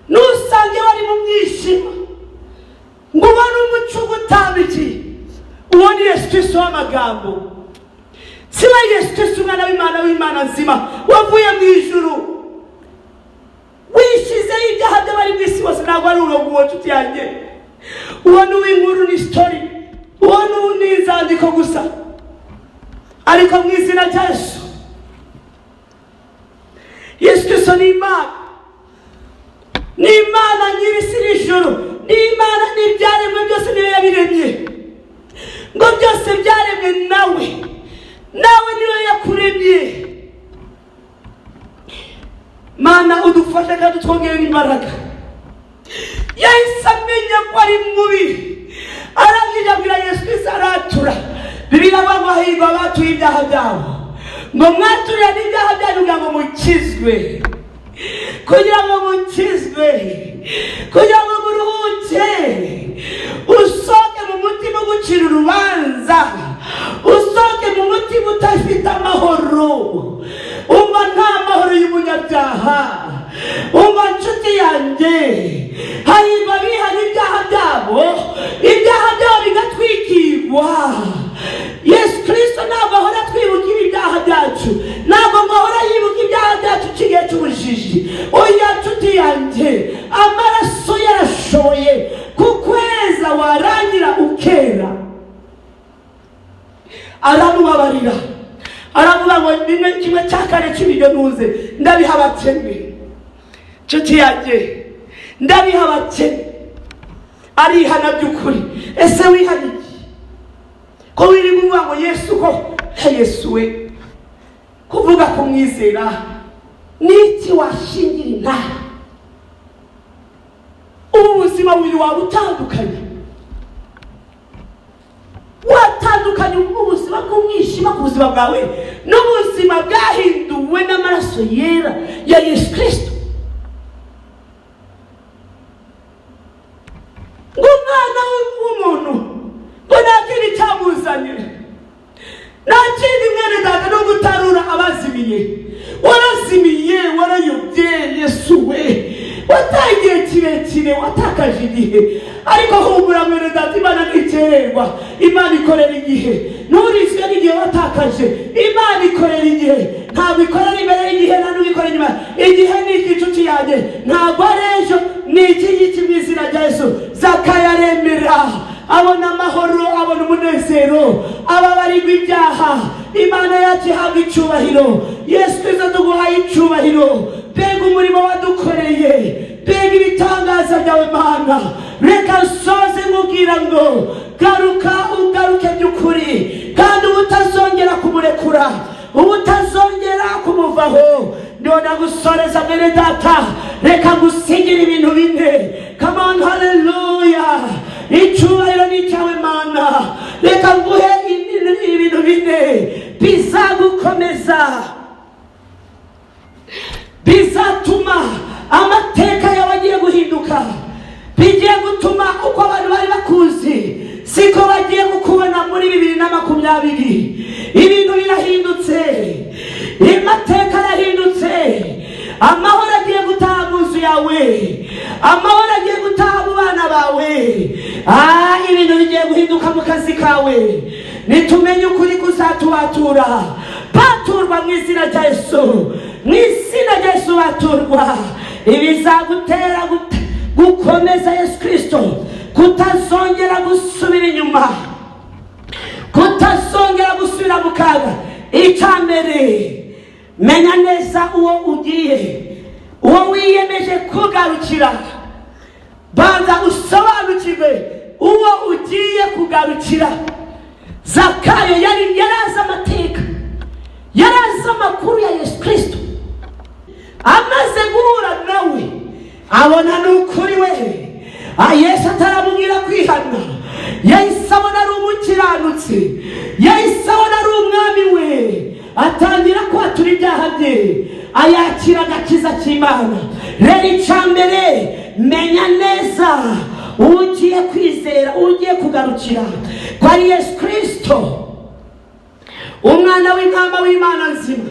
nusange wari mu mwijima ngo ubone umuco ugutambikiye uwo ni Yesu Kristo w'amagambo si we Yesu Kristo umwana w'Imana nzima wavuye mu ijuru wishizeho ibyaha by'abari mu isi bose ntabwo ari urogo uwo nshuti yanjye uwo ni uw'inkuru ni story uwo ni inzandiko gusa ariko mu izina rya Yesu Yesu Kristo ni Imana nyir'isi n'ijuru ni Imana n'ibyaremwe byose niyo yabiremye ngo byose byaremwe nawe niwe yakuremye Mana udufashe kandi twongerera imbaraga yahise amenya ko ari mubi arangije abwira Yesu Kristo aratura Bibiliya ngo hahirwa abatuye ibyaha byabo ngo mwaturire n'ibyaha byanyu kugira ngo mukizwe kugira ngo muruhuke usoke mu mutima ugucira urubanza usoke mu mutima utafite amahoro umva nta mahoro y'umunyabyaha umva nshuti yanjye hahirwa abihana ibyaha byabo bigatwikirwa Yesu Kristo ntabwo ahora twibukira ibyaha byacu ntabwo ahora yibuka ibyaha byacu kigihe cy'ubujiji oya nshuti yanjye amaraso yarashoboye kukweza warangira ukera aramubabarira aravuga ngo nimwe kimwe cya kane cy'ibiryo ntuze ndabiha abakene nshuti yanjye ndabiha abakene arihana by'ukuri ese wihaniye ko wiri kuvuga ngo Yesu ko Yesu we kuvuga kumwizera niki washingira intara ubu buzima buri wawe utandukanye watandukanye ubuzima bw'umwijima ku buzima bwawe n'ubuzima bwahinduwe n'amaraso yera ya Yesu Kristo igihe. Ariko humura mwene data, Imana ntikererwa, Imana ikorera igihe. Nturizwe n'igihe watakaje, Imana ikorera igihe. Ntabwo ikorera imbere y'igihe, nta n'uwikorera inyuma. Igihe ni igicuti yanjye, ntabwo ari ejo, ni iki ngiki mu izina rya Yesu. Zakayo aremera, abona amahoro, abona umunezero, ababarirwa ibyaha. Imana yacu ihabwa icyubahiro. Yesu Kristo tuguhaye icyubahiro. Mbega umurimo wadukoreye, mbega ibitangaza byawe Mana. Reka nsoze nkubwira ngo garuka, ugaruke by'ukuri, kandi ubutazongera kumurekura, ubutazongera kumuvaho. Ndona gusoreza mwene data, reka ngusigire ibintu bine. Come on, hallelujah. Icyubahiro ni icyawe Mana. Reka nguhe ibintu bine bizagukomeza, bizatuma amateka yawe agiye guhinduka, bigiye gutuma uko abantu bari bakuzi siko bagiye kukubona muri 2020. Ibintu birahindutse, amateka arahindutse, amahoro agiye gutaha mu nzu yawe, amahoro agiye gutaha mu bana bawe. Ibintu bigiye guhinduka mu kazi kawe. Nitumenye ukuri kuzatubatura, baturwa mu izina rya Yesu, mu izina rya Yesu baturwa. Ibizagutera gukomeza Yesu Kristo, kutazongera gusubira inyuma, kutazongera gusubira mu kaga. Icyambere, menya neza uwo ugiye, uwo wiyemeje kugarukira. Banza usobanukirwe uwo ugiye kugarukira. Zakayo yarazi amateka, yarazi amakuru ya Yesu Kristo. Amaze guhura nawe, abona n'ukuri we. Yesu ataramubwira kwihana, yahise abona ari umukiranutsi, yahise abona ari umwami we. Atangira kwatura ibyaha bye, ayakira agakiza k'Imana. Rero icyambere, menya neza ugiye kwizera, ugiye kugarukira kwa Yesu Kristo, umwana w'intama w'Imana nzima,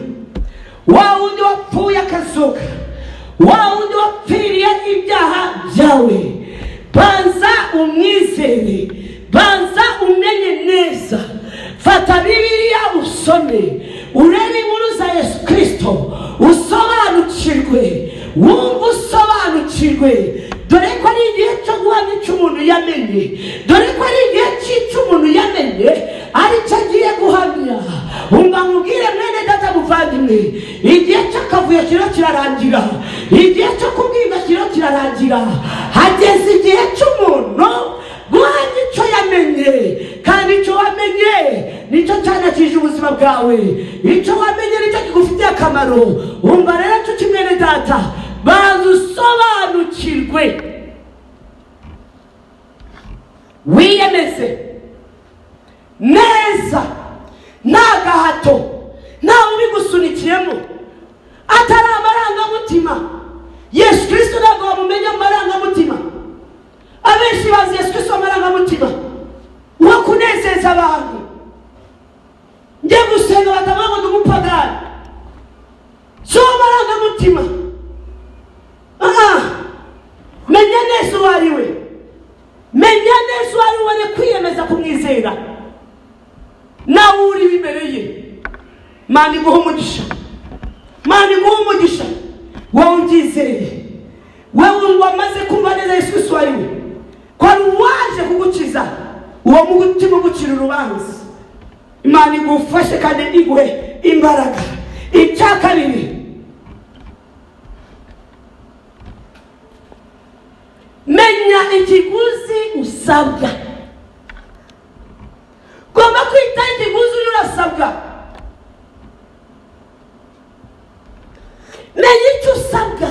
wa wundi wapfuye akazuka, wa wundi wapfiriye ibyaha byawe. Banza umwizere, banza umenye neza. Fata Bibiliya usome, urebe inkuru za Yesu Kristo, usobanukirwe, wumva usobanukirwe. Dore ko ari igihe cyo guhamya icyo umuntu yamenye, dore ko ari igihe cy'icyo umuntu yamenye aricyo agiye guhamya. Umva nkubwire mwene data muvandimwe, igihe cy'akavuyo kirarangira, igihe cyo kubwirwa kirarangira. Hageze igihe cy'umuntu guhamya icyo yamenye, kandi icyo wamenye nicyo cyanakije ubuzima bwawe, icyo wamenye nicyo kigufitiye akamaro. Umva rero nshuti mwene data, banza usobanukirwe, wiyemeze neza, nta gahato, ntawe ubigusunikiyemo, atari amarangamutima. Yesu Kristo ntabwo wamumenya amarangamutima. Abenshi bazi Yesu Kristo amarangamutima wo kunezeza abantu. Njye gusenga batavuga ngo ndi umupagani, so amarangamutima. Menya neza uwo ari we, menya neza uwo ari we, ne kwiyemeza kumwizera. Nawe uri imbere ye, Mana iguhe umugisha, Mana iguhe umugisha. Wowe ubyizeye, wowe wamaze kumva neza Yesu Kristo ari we, ko ari waje kugukiza, uwo mutima ugucira urubanza. Imana igufashe kandi iguhe imbaraga. Icya kabiri, menya ikiguzi usabwa. Gomba kwita ikiguzi urasabwa. Menya icyo usabwa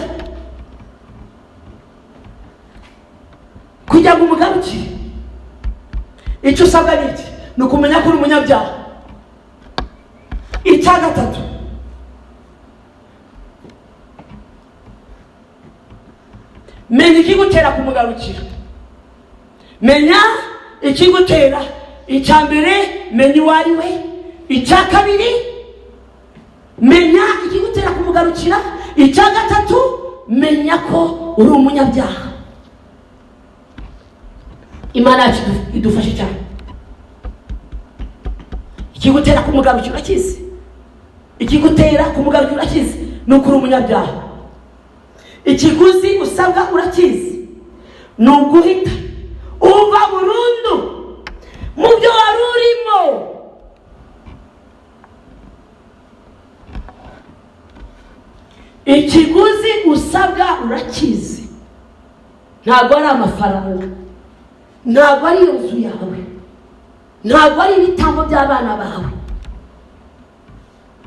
kugira ngo umugarukire. Icyo usabwa ni iki? Ni ukumenya ko uri umunyabyaha. Icya gatatu, menya ikigutera kumugarukira. Menya ikigutera. Icya mbere, menya uwo ari we. Icya kabiri, menya ikigutera kumugarukira. Icya gatatu, menya ko uri umunyabyaha. Imana yacu idufashe cyane. Ikigutera kumugarukira urakizi, ikigutera kumugarukira urakizi, nukuri umunyabyaha. Ikiguzi usabwa urakizi, nuguhita uva burundu mu byo wari urimo. Ikiguzi usabwa urakizi, ntabwo ari amafaranga, ntabwo ari inzu yawe, ntabwo ari ibitambo by'abana bawe.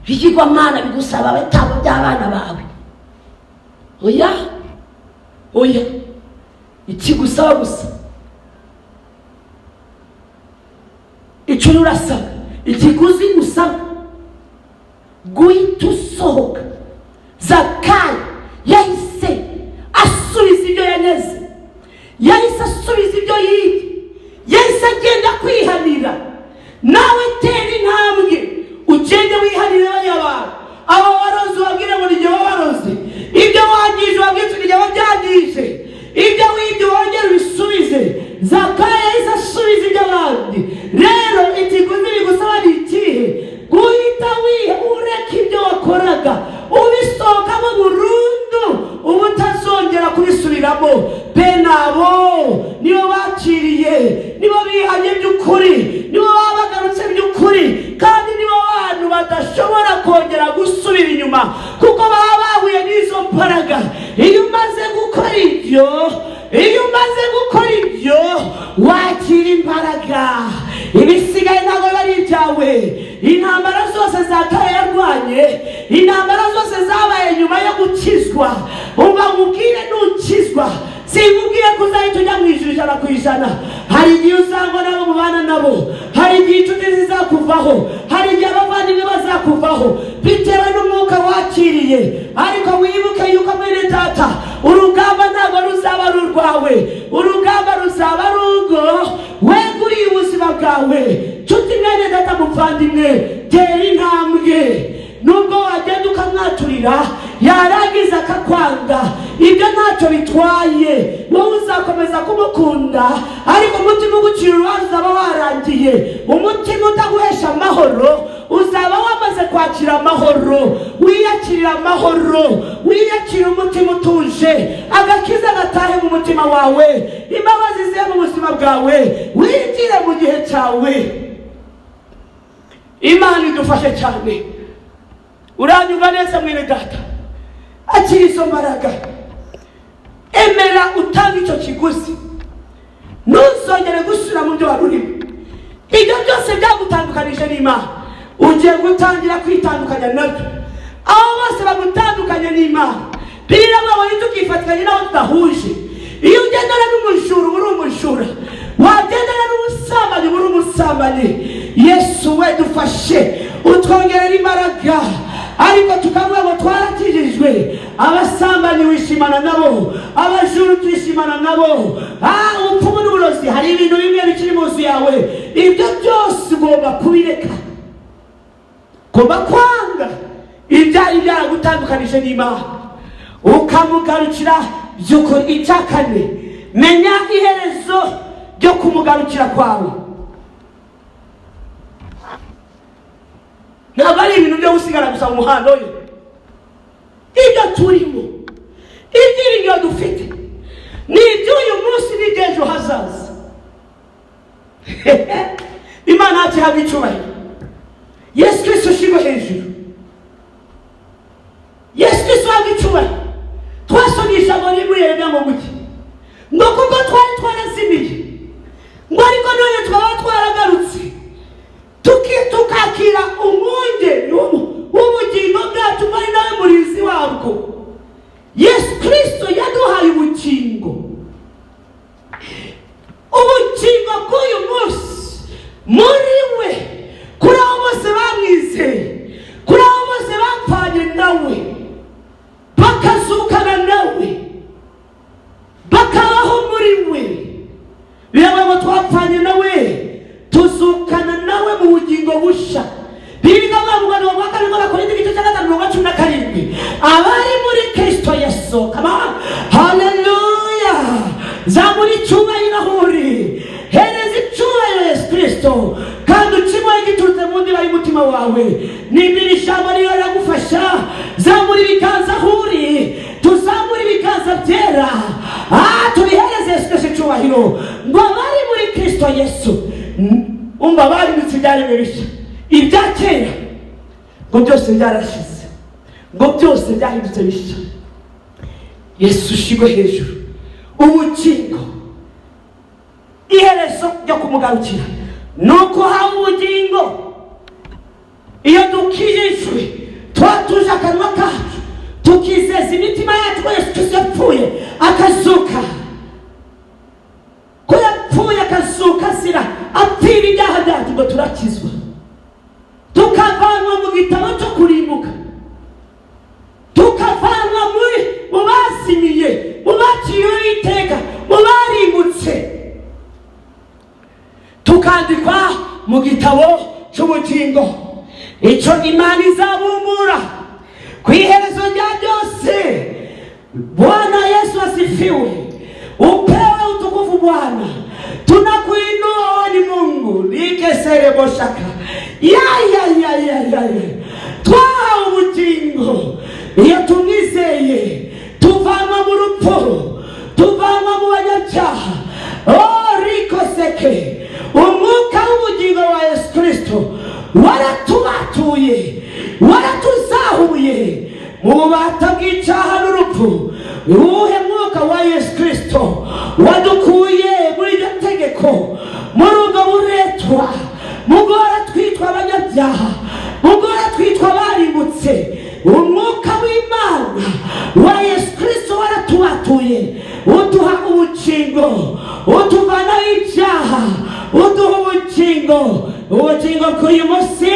Bigirwamana bigusaba ibitambo by'abana bawe. Oya, oya, ikigusaba gusa icyo urasaba, ikiguzi usaba guhita usohoka. Zakayo yahise asubiza ibyo yanyeze, yahise asubiza ibyo yibye, yahise agenda kwihanira. Nawe tera intambwe ugende wihanire y'abantu. Abo waroze ubabwire ngo nijye wabaroze, ibyo wangije ubabwire nijye wabyangije, ibyo wibye wongere ubisubize. Zakayo yahise asubiza iby'abandi. Rero ikiguzi bigusaba ni ikihe? Guhita ureka ibyo wakoraga ubisohokamo burundu, ubu utazongera kubisubiramo. Bene abo nibo bakiriye, nibo bihanye by'ukuri, nibo babagarutse by'ukuri, kandi nibo bantu badashobora kongera gusubira inyuma, kuko baba bahuye n'izo mbaraga. Iyo umaze gukora ibyo, wakira imbaraga. Ibisigaye ntabwo bari ibyawe. Intambara zose Zakayo yarwanye, intambara zose zabaye nyuma yo gukizwa. Umva mubwire nukizwa, sinkubwiye ko uzahita ujya mu ijuru 100%. Hari igihe uzangwa nabo mubana nabo, hari igihe inshuti zizakuvaho, hari igihe abavandimwe bazakuvaho bitewe n'umwuka wakiriye. Ariko wibuke yuko mwene data, urugamba ntabwo ruzaba ari urwawe, urugamba ruzaba ari urwo weguriye ubuzima bwawe. Nshuti mwene data, muvandimwe, tera intambwe. Nubwo wagenda ukamwaturira yarangiza akakwanga, ibyo ntacyo bitwaye. Wowe uzakomeza kumukunda, ariko umutima ugucira urubanza uzaba warangiye. Umutima utaguhesha amahoro uzaba wamaze kwakira amahoro. Wiyakirira amahoro, wiyakira umutima utuje, agakiza gatahe mu mutima wawe, imbabazi zibe mu buzima bwawe, winjire mu gihe cyawe. Imana idufashe cyane. Uranyumva neza mwene data? Akira izo mbaraga, emera utanga icyo kiguzi, ntuzongere gusubira mu byo wari urimo. Ibyo byose byagutandukanije n'Imana, ugiye gutangira kwitandukanya nabyo. Abo bose bagutandukanya n'Imana, birababaye tukifatikanya n'abo tudahuje. Iyo ugendana n'umujura uri umujura, wagendana n'umusambanyi uri umusambanyi. Yesu we dufashe, utwongerera imbaraga. Ariko tukavuga ngo twarakijijwe. Abasambanyi wishimana nabo, abajuru twishimana nabo, upfumu n'uburozi. Hari ibintu bimwe bikiri mu nzu yawe, ibyo byose ugomba kubireka, ugomba kwanga ibyari byaragutandukanije n'Imana, ukamugarukira by'ukuri. Icya kane, menya iherezo ryo kumugarukira kwawe. Ntabwo ari ibintu byo gusigara gusa mu muhanda. Oya, ibyo turimo, ibyiringiro dufite ni iby'uyu munsi n'iby'ejo hazaza. Imana yacu ihabwa icyubahiro. Yesu Kristo ashirwe hejuru. Yesu Kristo ahabwa icyubahiro. Twasomesha ngo nimurebe ngo guki, ngo kuko twari twarazimiye, ngo ariko none twaba twaragarutse, tukakira umwungeri w'ubugingo bwacu, ari nawe murinzi wabwo. Yesu Kristo yaduhaye ubugingo. Ubugingo bw'uyu munsi muri we, kuri abo bose bamwizeye, kuri abo bose bapfanye nawe, bakazukana nawe, bakabaho muri we. Biravuga ngo twapfanye nawe, tuzukana nawe mu bugingo busha. Bibiliya ivuga ngo bakabikora kuri igice cya 5:17, abari muri Kristo Yesu. Come on, haleluya! Zamuri cyubahiro huri, Kristo kandi ukimwe giturutse mu ndiba y'umutima wawe. Nimbira ijambo rero riragufasha, zamura ibiganza huri, tuzamura ibiganza byera, tubihereze Yesu Kristo icyubahiro, ngo bari muri Kristo Yesu. Umva bari mu byaremwe bishya, ibya kera ngo byose byarashize, ngo byose byahindutse bishya. Yesu shigwe hejuru, ubugingo iherezo ryo kumugarukira nuko haba ubugingo. Iyo dukijijwe twatuje akanwa kacu tukizeza imitima yacu ko Yesu Kristo yapfuye akazuka, ko yapfuye akazuka azira apfira ibyaha byacu, ngo turakizwa tukavanwa mu gitabo cyo kurimbuka, tukavanwa mu bazimiye, mu baciriweho iteka, mu barimbutse, tukandikwa mu gitabo cy'ubugingo. Icyo Imana izabumbura ku iherezo rya byose. Bwana Yesu asifiwe, upewe utukufu Bwana, tunakuinua ni Mungu likeserebo shaka twaha ubugingo iyo tumwizeye, tuvanwa mu rupfu, tuvanwa mu banyabyaha. Rikoseke umwuka w'ubugingo wa Yesu Kristo waratubatuye, waratuzahuye mu bubata bw'icyaha n'urupfu. Uwuhe mwuka wa Yesu Kristo wadukuye muri iryo tegeko, muri ubwo buretwa, mugora twitwa abanyabyaha, mugora twitwa barimbutse. Umwuka w'Imana wa Yesu Kristo waratubatuye, uduha ubugingo, utuvanaho ibyaha, uduha ubugingo. Ubugingo bw'uyu munsi,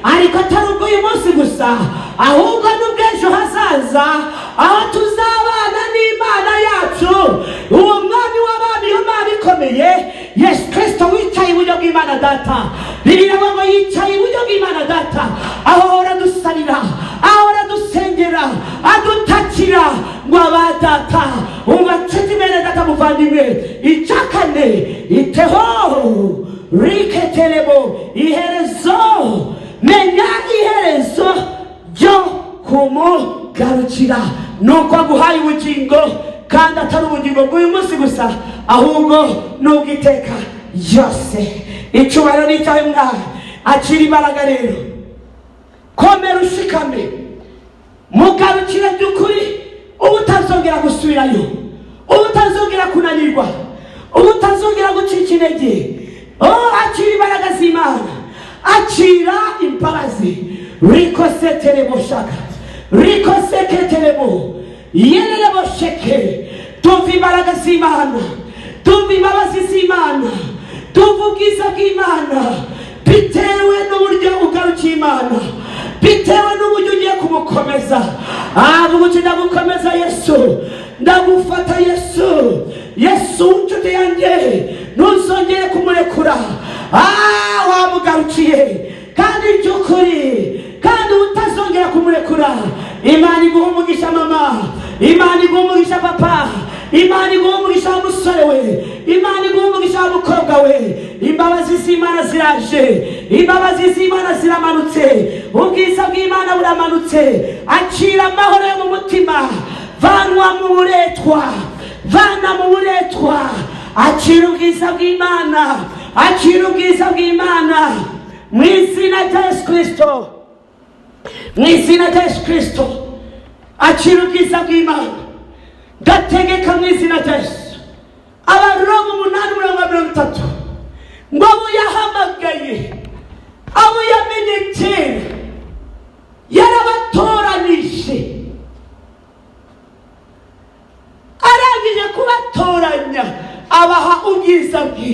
ariko atari ubw'uyu munsi gusa, ahubwo n'ubw'ejo hazaza, aho tuzabana n'Imana yacu, uwo mwami w'abami, Imana ikomeye, Yesu Kristo wicaye iburyo bw'Imana Data. Bibiliya ngo yicaye iburyo bw'Imana Data, aho ahora dusabira, ahora dusengera, adutakira ngo aba Data ubatsete imbere Data muvandimwe. Icya kane, iteho riketerebo iherezo, menya iherezo ryo kumugarukira, nuko aguhaye ubugingo, kandi atari ubugingo bw'uyu munsi gusa, ahubwo n'ubw'iteka ryose. Icyubahiro ni icyawe Mwami, akira imbaraga rero, komera ushikame, mugarukire by'ukuri, ubutazongera gusubirayo, ubutazongera kunanirwa, ubutazongera gucika intege. Akira imbaraga z'Imana, akira imbabazi. Rikoseterebo shaka, rikoseketerebo yerebo sheke. Tumva imbaraga z'Imana, tumva imbabazi z'Imana, tumva ubwiza bw'Imana, bitewe n'uburyo ugarukiye Imana, bitewe n'uburyo ugiye kumukomeza. Uburyo ndagukomeza Yesu, ndagufata Yesu, Yesu nshuti yanjye, ntuzongere kumurekura. Wamugarukiye kandi by'ukuri, kandi utazongera kumurekura. Imana iguha umugisha mama, Imana iguha umugisha papa, Imana iguha umugisha musore we, Imana iguha umugisha mukobwa we. Imbabazi z'Imana ziraje, imbabazi z'Imana ziramanutse, ubwiza bw'Imana buramanutse. Akira amahoro yo mu mutima, vanwa mu buretwa, vana mu buretwa. Akira ubwiza bw'Imana, akira ubwiza bw'Imana mu izina rya Yesu Kristo, mu izina rya Yesu Kristo. Akira ubwiza bw'Imana, gategeka mu izina rya Yesu. Abaroma 8:30 ngo abo yahamagaye, abo yamenye kera, yarabatoranije, arangije kubatoranya abaha ubwiza bwe,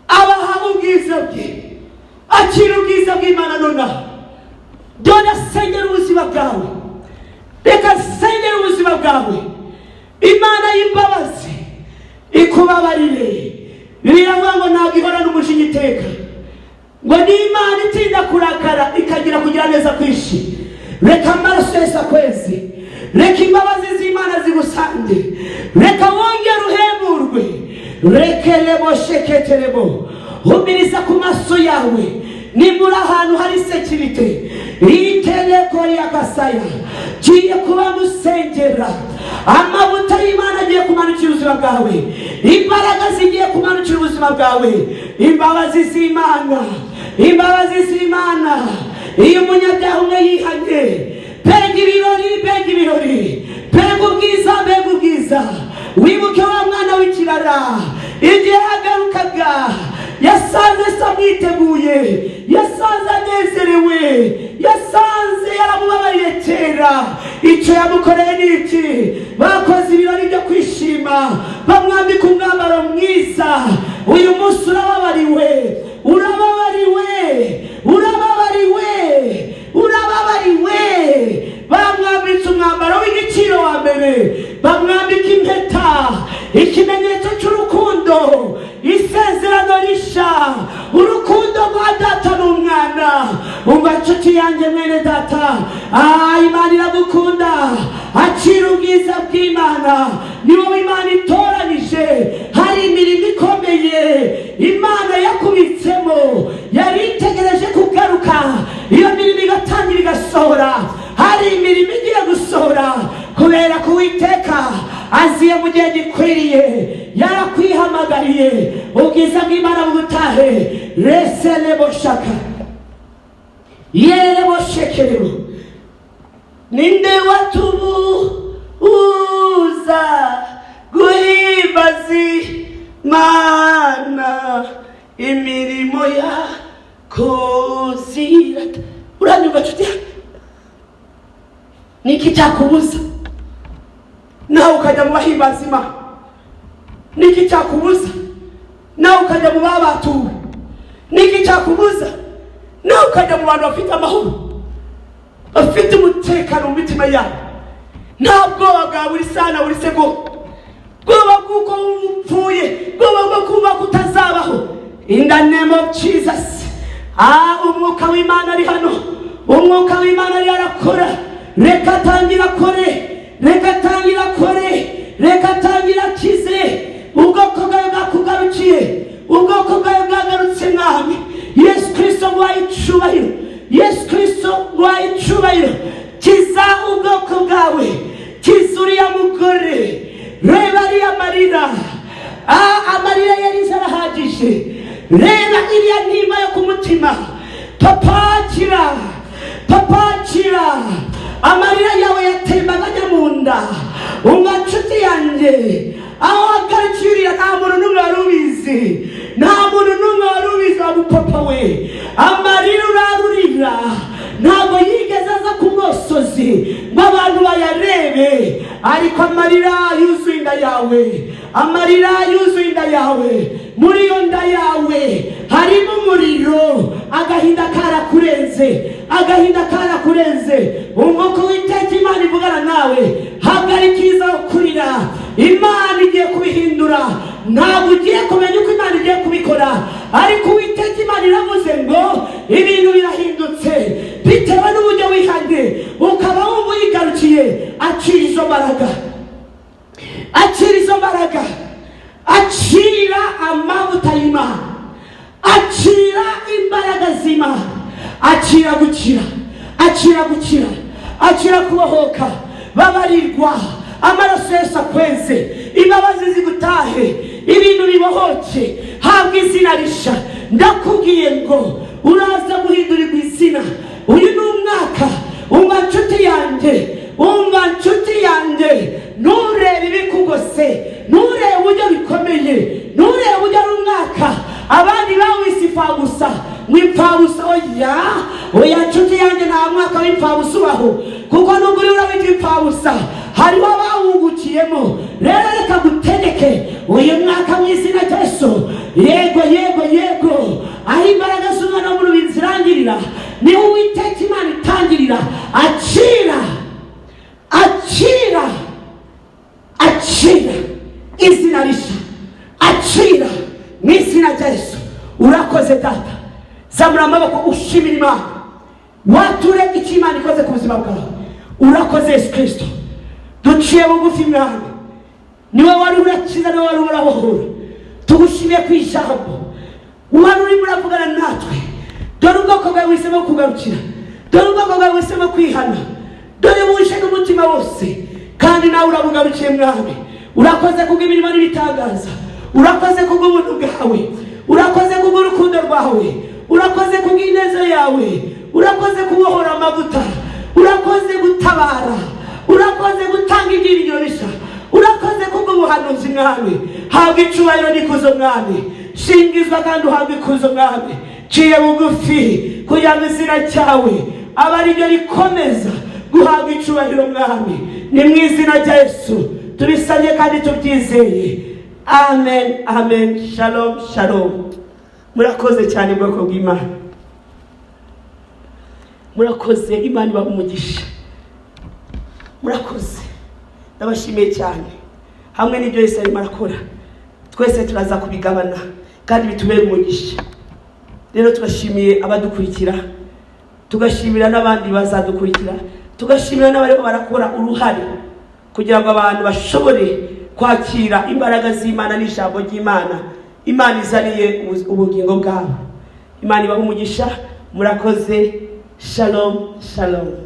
abaha ubwiza bwe. Akira ubwiza bw'Imana nonaha. Dore sengera ubuzima bwawe, reka sengera ubuzima bwawe. Imana y'imbabazi ikubabarire. Bibiliya ngo ntabwo ihorana umujinya iteka, ngo ni Imana itinda kurakara, ikagira kugira neza kwinshi. Reka amaraso Yesu akweze, reka imbabazi z'Imana zigusange, reka wongere uhemburwe. Rekelebo sheketerebo, humiriza ku maso yawe. Nimura ahantu hari sekirite iteleko ya gasaya giye kuba musengera. Amavuta y'Imana agiye kumanukira ubuzima bwawe. Imbaraga zigiye kumanukira ubuzima bwawe. Imbabazi z'Imana, imbabazi z'Imana. Iyo umunyabyaha umwe yihanye, pega ibirori, pega ibirori, pega ubwiza, pega ubwiza. Wibuke wa mwana w'ikirara igihe agarukaga, yasanze se amwiteguye, yasanze anezerewe, yasanze yaramubabariye kera. Icyo yamukoreye ni iki? Bakoze ibirori byo kwishima, bamwambika umwambaro mwiza. Uyu munsi urababariwe, urababariwe, urababariwe, urababariwe. Bamwambitse umwambaro w'igiciro wa mbere, bamwambika impeta, ikimenyetso cy'urukundo, isezerano risha, urukundo rwa data n'umwana. Umva nshuti yanjye mwene data, Imana iragukunda. Akira ubwiza bw'Imana, ni wowe Imana itoranije. Hari imirimo ikomeye Imana yakubitsemo, yari itegereje kugaruka. Iyo mirimo igatangira igasohora. Hari imirimo igiye gusohora kubera ko Uwiteka aziye mu gihe gikwiriye, yarakwihamagariye. Ubwiza bw'Imana bugutahe. Reselebo shaka yerebo shekerebo. Ninde watubuza guhimbaza Imana imirimo yakozirata? Uranyumva nshuti? Niki cyakubuza nawe ukajya mu bahimbaza Imana? Niki cyakubuza nawe ukajya mu babatuwe? Niki cyakubuza nawe ukajya mu bantu bafite amahoro, bafite umutekano mu mitima yabo? Nta bwoba bwa buri sana buri segonda, bwoba bw'uko upfuye, bwoba bwo kuba kutazabaho. In the name of Jesus. Umwuka w'Imana ari hano, umwuka w'Imana ari arakora. Reka tangira kore, reka tangira kore, reka tangira kize. Ubwoko bwawe bwakugarukiye, ubwoko bwawe bwagarutse mwami. Yesu Kristo wabaye icyubahiro, Yesu Kristo wabaye icyubahiro. Kiza ubwoko bwawe, kiza uriya mugore. Reba ariya marira, amarira yari arahagije. Reba iriya ntimba yo ku mutima. Papa kira, papa kira. Amarira yawe yatembaga ajya mu nda. Umva nshuti yanjye, aho wagarukirira nta muntu n'umwe wari ubizi, nta muntu n'umwe wari ubizi wa mupapa we. Amarira urarurira ntabwo yigeze aza ku musozi ngo abantu bayarebe, ariko amarira yuzuye inda yawe, amarira yuzuye inda yawe. Muri iyo nda yawe harimo umuriro. Agahinda karakurenze, agahinda karakurenze. Umwuka w'Uwiteka Imana ivugana nawe. Hagarikiriza kurira, Imana igiye kubihindura. Ntabwo ugiye kumenya uko Imana igiye kubikora, ariko Uwiteka Imana iravuze ngo ibintu birahindutse bitewe n'uburyo wihanye, ukaba wumva uyigarukiye. Akira izo mbaraga, akira izo mbaraga, akira amavuta y'Imana, akira imbaraga z'Imana, akira gukira, akira gukira, akira kubohoka. Babarirwa, amaraso Yesu akwenze, imbabazi zigutahe, ibintu bibohoke. Habwa izina risha. Ndakubwiye ngo uraza guhindurirwa izina. Uyu ni umwaka. Umva nshuti yanjye, umva nshuti yanjye. Nturebe ibikugose, nturebe uburyo bikomeye, nturebe uburyo ari umwaka abandi bawise imfabusa. Mwimfabusa oya, oya nshuti yanjye, nta mwaka w'imfabusa ubaho, kuko nubwo uri urabita imfabusa hariho abawungukiyemo. Rero reka gutegeke uyu mwaka mu izina rya Yesu. Yego yego yego, aho imbaraga z'Umwana w'umuntu zirangirira niho Uwiteka Imana itangirira. Akira, akira, akira izina rishya, akira mu izina rya Yesu. Urakoze data, zamura amaboko ushimira Imana. Wature icyo Imana ikoze ku buzima bwawe. Urakoze Yesu Kristo. Duciye bugufi mwami, niwe wari urakiza, niwe wari urabohora. Tugushimiye ku ijambo umwana urimo uravugana natwe. Dore ubwoko bwawe wisemo kugarukira, dore ubwoko bwawe wisemo kwihana, dore buwishe n'umutima wose, kandi nawe urabugarukiye mwami. Urakoze kubw'imirimo n'ibitangaza, urakoze kubw'ubuntu bwawe, urakoze kubw'urukundo rwawe, urakoze kubw'ineza yawe, urakoze kubohora amavuta, urakoze gutabara, urakoze gutanga ibyiringiro bishya, urakoze kubw'ubuhanuzi mwami. Habwa icyubahiro n'ikuzo mwami, shingizwa kandi uhabwe ikuzo mwami. Ciye bugufi kugira ngo izina cyawe abe ari ryo rikomeza guhabwa icyubahiro mwami. Ni mu izina rya Yesu tubisabye kandi tubyizeye, amen, amen. Shalom, shalom. Murakoze cyane bwoko bw'Imana, murakoze. Imana ibahe umugisha, murakoze. Ndabashimiye cyane. Hamwe n'ibyo Yesu arimo arakora, twese turaza kubigabana kandi bitubere umugisha. Rero tugashimiye abadukurikira, tugashimira n'abandi bazadukurikira, tugashimira n'abarimo barakora uruhare kugira ngo abantu bashobore kwakira imbaraga z'Imana n'ijambo ry'Imana Imana izaniye ubugingo bwabo. Imana ibahe umugisha, murakoze. Shalom, shalom.